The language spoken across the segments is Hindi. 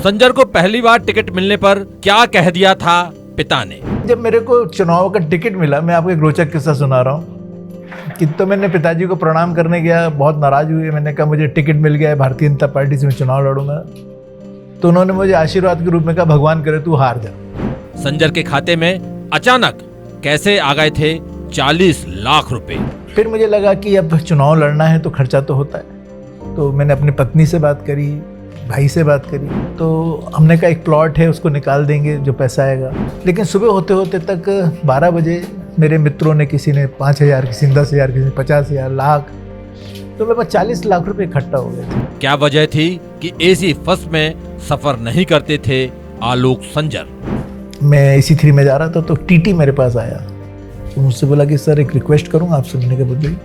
संजर को पहली बार टिकट मिलने पर क्या कह दिया था पिता ने। जब मेरे को चुनाव का टिकट मिला, मैं आपको एक रोचक किस्सा सुना रहा हूँ कि तो मैंने पिताजी को प्रणाम करने गया, बहुत नाराज हुए। मैंने कहा मुझे टिकट मिल गया है, भारतीय जनता पार्टी से मैं चुनाव लड़ूंगा। तो उन्होंने मुझे आशीर्वाद के रूप में कहा, भगवान करे तू हार जा। संजर के खाते में अचानक कैसे आ गए थे 40 लाख रुपए। फिर मुझे लगा कि अब चुनाव लड़ना है तो खर्चा तो होता है। तो मैंने अपनी पत्नी से बात करी, भाई से बात करी, तो हमने कहा एक प्लॉट है उसको निकाल देंगे जो पैसा आएगा। लेकिन सुबह होते होते तक 12 बजे मेरे मित्रों ने, किसी ने 5,000, किसी ने 10,000, किसी ने 50,000, लाख, तो मेरे पास 40 लाख रुपए इकट्ठा हो गए थे। क्या वजह थी कि एसी फर्स्ट में सफर नहीं करते थे आलोक संजर। मैं AC 3 में जा रहा था तो TT मेरे पास आया, तो मुझसे बोला कि सर एक रिक्वेस्ट करूँगा आपसे। मैंने कहा बोलिए।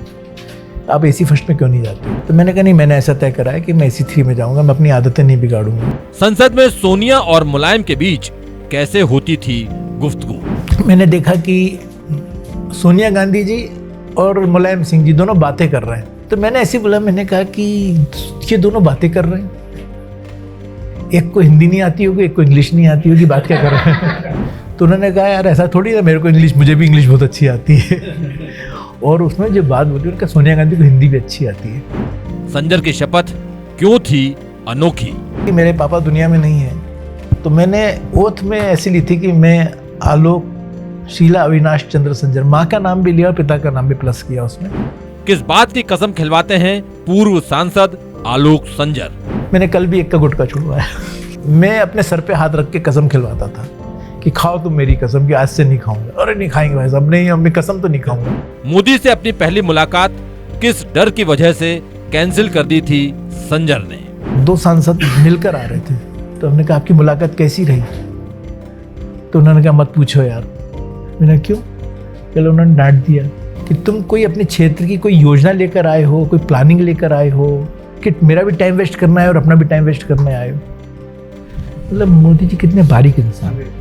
आप AC फर्स्ट में क्यों नहीं जाते? तो मैंने कहा नहीं, मैंने ऐसा तय करा है कि मैं AC 3 में जाऊंगा, मैं अपनी आदतें नहीं बिगाड़ूंगा। संसद में सोनिया और मुलायम के बीच कैसे होती थी गुफ्तगू। मैंने देखा कि सोनिया गांधी जी और मुलायम सिंह जी दोनों बातें कर रहे हैं। तो मैंने ऐसे बोला, मैंने कहा कि ये दोनों बातें कर रहे हैं, एक को हिंदी नहीं आती होगी, एक को इंग्लिश नहीं आती होगी, बात क्या कर रहे हैं। तो उन्होंने कहा यार ऐसा थोड़ी है, मेरे को इंग्लिश, मुझे भी इंग्लिश बहुत अच्छी आती है। और उसमें जो बात बोली, उनका सोनिया गांधी को हिंदी भी अच्छी आती है। संजर की शपथ क्यों थी अनोखी। कि मेरे पापा दुनिया में नहीं है, तो मैंने ओथ में ऐसी ली थी कि मैं आलोक शीला अविनाश चंद्र संजर, माँ का नाम भी लिया और पिता का नाम भी प्लस किया उसमें। किस बात की कसम खिलवाते हैं पूर्व सांसद आलोक संजर। मैंने कल भी एक का गुटखा छुड़वाया। मैं अपने सर पे हाथ रख के कसम खिलवाता था कि खाओ तुम मेरी कसम, कि आज से नहीं खाऊंगा। अरे नहीं खाएंगे भाई साहब, नहीं, अपनी कसम तो नहीं खाऊंगा। मोदी से अपनी पहली मुलाकात किस डर की वजह से कैंसिल कर दी थी संजर ने। 2 सांसद मिलकर आ रहे थे, तो हमने कहा आपकी मुलाकात कैसी रही? तो उन्होंने कहा मत पूछो यार। मैंने क्यों? पहले उन्होंने डांट दिया कि तुम कोई अपने क्षेत्र की कोई योजना लेकर आए हो, कोई प्लानिंग लेकर आए हो, कि मेरा भी टाइम वेस्ट करना है और अपना भी टाइम वेस्ट करने आए हो। मतलब मोदी जी कितने बारीक इंसान है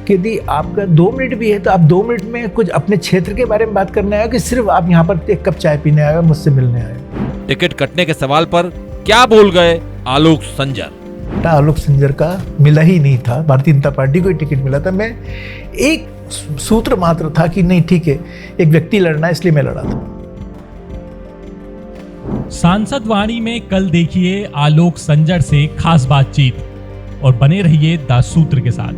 कि यदि आपका 2 मिनट भी है तो आप 2 मिनट में कुछ अपने क्षेत्र के बारे में बात करने आए हो, कि सिर्फ आप यहाँ पर एक कप चाय पीने आए हो, मुझसे मिलने आए हो। टिकट कटने के सवाल पर क्या बोल गए आलोक संजर। आलोक संजर का मिला ही नहीं था, भारतीय जनता पार्टी को ही टिकट मिला था। मैं एक सूत्र मात्र था कि नहीं ठीक है, एक व्यक्ति लड़ना है, इसलिए मैं लड़ा था। सांसद वाणी में कल देखिए आलोक संजर से खास बातचीत और बने रहिए द सूत्र के साथ।